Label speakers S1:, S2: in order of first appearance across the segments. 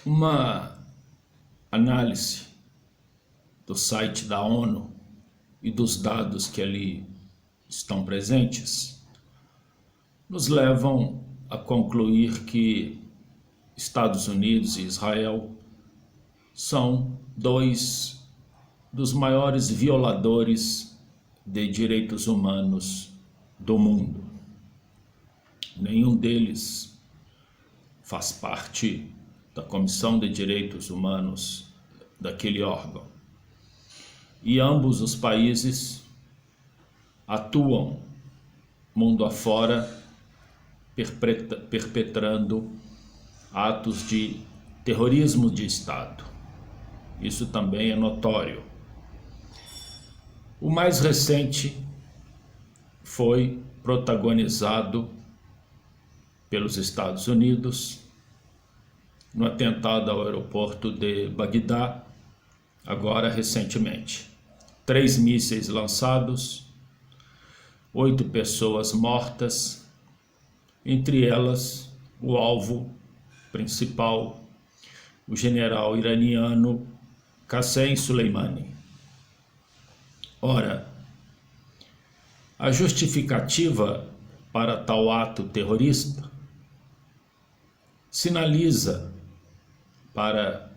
S1: Uma análise do site da ONU e dos dados que ali estão presentes nos levam a concluir que Estados Unidos e Israel são dois dos maiores violadores de direitos humanos do mundo. Nenhum deles faz parte da Comissão de Direitos Humanos daquele órgão. E ambos os países atuam mundo afora, perpetrando atos de terrorismo de Estado. Isso também é notório. O mais recente foi protagonizado pelos Estados Unidos no atentado ao aeroporto de Bagdá, agora recentemente. 3 mísseis lançados, 8 pessoas mortas, entre elas o alvo principal, o general iraniano Qassem Soleimani. Ora, a justificativa para tal ato terrorista sinaliza para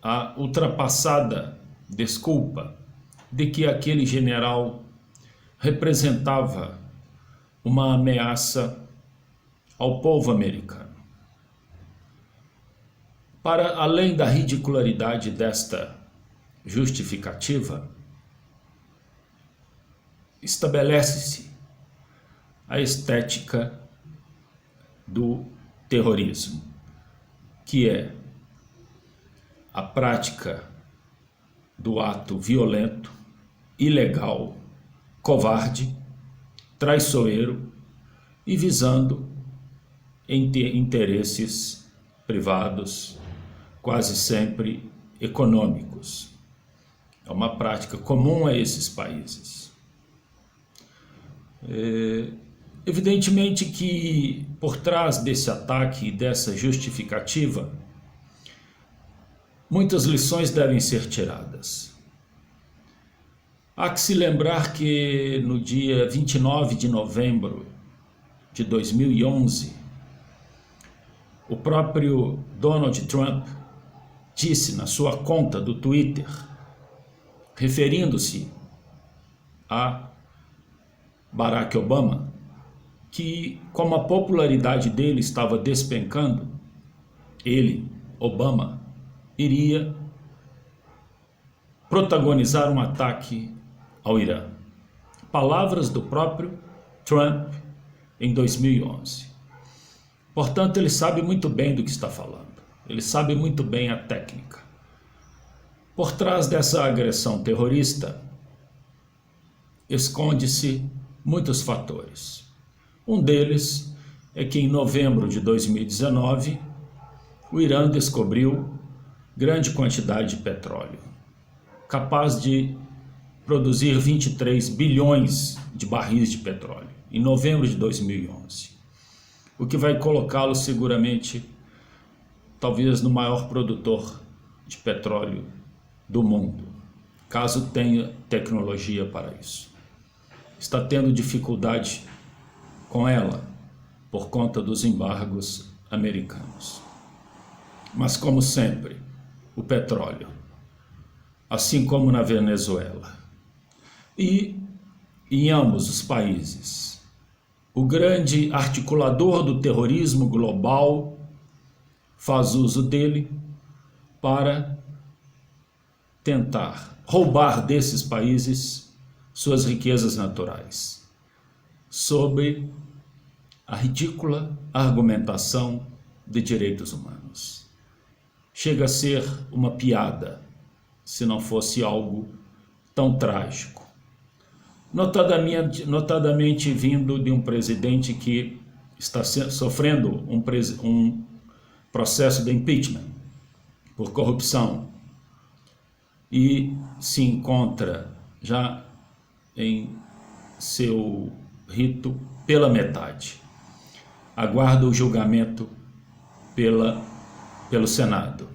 S1: a ultrapassada desculpa de que aquele general representava uma ameaça ao povo americano. Para além da ridicularidade desta justificativa, estabelece-se a estética do terrorismo, que é a prática do ato violento, ilegal, covarde, traiçoeiro e visando interesses privados, quase sempre econômicos. É uma prática comum a esses países. Evidentemente que por trás desse ataque e dessa justificativa, muitas lições devem ser tiradas. Há que se lembrar que no dia 29 de novembro de 2011, o próprio Donald Trump disse na sua conta do Twitter, referindo-se a Barack Obama, que como a popularidade dele estava despencando, ele, Obama, iria protagonizar um ataque ao Irã. Palavras do próprio Trump em 2011. Portanto, ele sabe muito bem do que está falando. Ele sabe muito bem a técnica. Por trás dessa agressão terrorista, esconde-se muitos fatores. Um deles é que em novembro de 2019, o Irã descobriu grande quantidade de petróleo, capaz de produzir 23 bilhões de barris de petróleo, em novembro de 2011, o que vai colocá-lo seguramente, talvez, no maior produtor de petróleo do mundo, caso tenha tecnologia para isso. Está tendo dificuldade com ela por conta dos embargos americanos. Mas, como sempre, o petróleo, assim como na Venezuela e em ambos os países, o grande articulador do terrorismo global faz uso dele para tentar roubar desses países suas riquezas naturais, sob a ridícula argumentação de direitos humanos. Chega a ser uma piada, se não fosse algo tão trágico. Notadamente vindo de um presidente que está sofrendo um processo de impeachment por corrupção e se encontra já em seu rito pela metade. Aguarda o julgamento pela pelo Senado.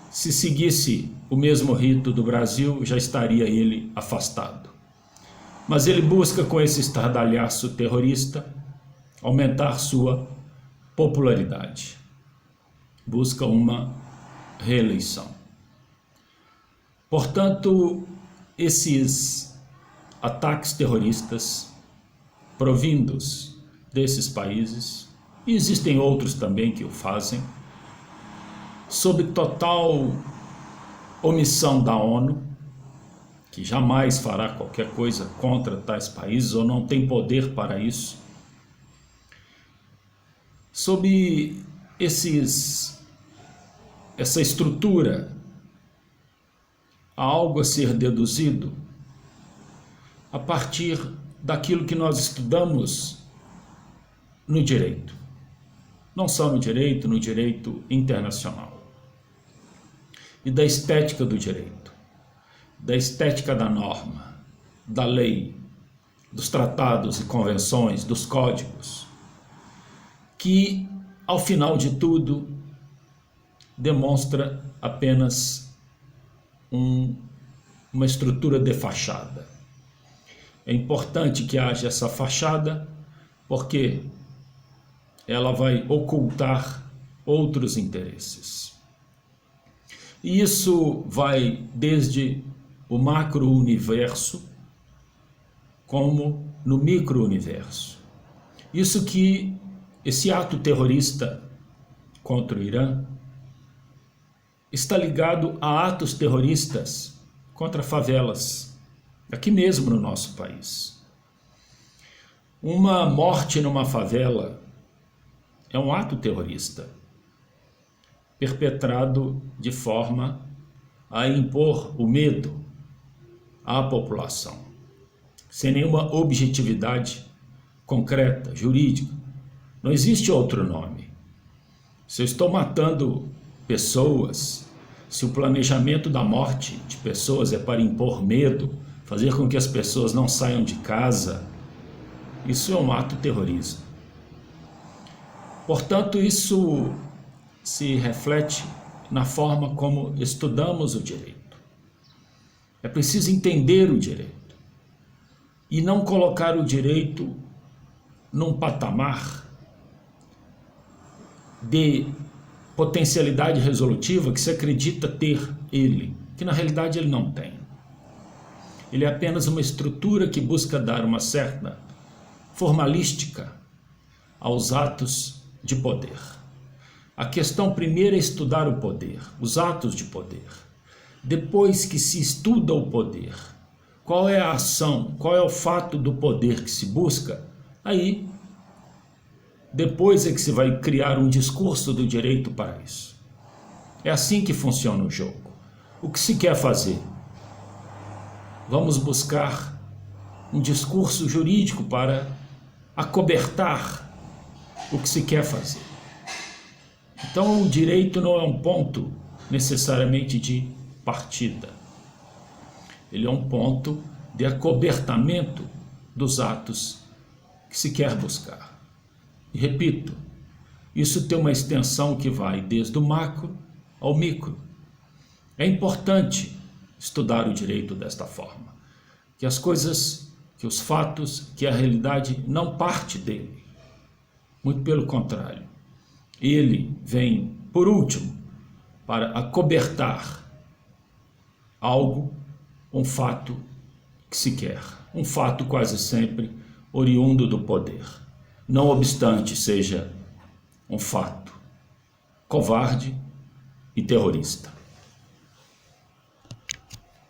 S1: Se seguisse o mesmo rito do Brasil, já estaria ele afastado. Mas ele busca, com esse estardalhaço terrorista, aumentar sua popularidade. Busca uma reeleição. Portanto, esses ataques terroristas provindos desses países, e existem outros também que o fazem, sob total omissão da ONU, que jamais fará qualquer coisa contra tais países ou não tem poder para isso, sob essa estrutura, há algo a ser deduzido a partir daquilo que nós estudamos no direito. Não só no direito internacional. E da estética do direito, da estética da norma, da lei, dos tratados e convenções, dos códigos, que, ao final de tudo, demonstra apenas uma estrutura de fachada. É importante que haja essa fachada, porque ela vai ocultar outros interesses. E isso vai desde o macro-universo, como no micro-universo. Isso que esse ato terrorista contra o Irã está ligado a atos terroristas contra favelas, aqui mesmo no nosso país. Uma morte numa favela é um ato terrorista, perpetrado de forma a impor o medo à população, sem nenhuma objetividade concreta, jurídica. Não existe outro nome. Se eu estou matando pessoas, se o planejamento da morte de pessoas é para impor medo, fazer com que as pessoas não saiam de casa, isso é um ato terrorista. Portanto, isso se reflete na forma como estudamos o direito. É preciso entender o direito e não colocar o direito num patamar de potencialidade resolutiva que se acredita ter ele, que na realidade ele não tem. Ele é apenas uma estrutura que busca dar uma certa formalística aos atos de poder. A questão primeira é estudar o poder, os atos de poder. Depois que se estuda o poder, qual é a ação, qual é o fato do poder que se busca, aí depois é que se vai criar um discurso do direito para isso. É assim que funciona o jogo. O que se quer fazer? Vamos buscar um discurso jurídico para acobertar o que se quer fazer. Então, o direito não é um ponto necessariamente de partida. Ele é um ponto de acobertamento dos atos que se quer buscar. E repito, isso tem uma extensão que vai desde o macro ao micro. É importante estudar o direito desta forma, que as coisas, que os fatos, que a realidade não parte dele. Muito pelo contrário. Ele vem, por último, para acobertar algo, um fato que se quer. Um fato quase sempre oriundo do poder. Não obstante seja um fato covarde e terrorista.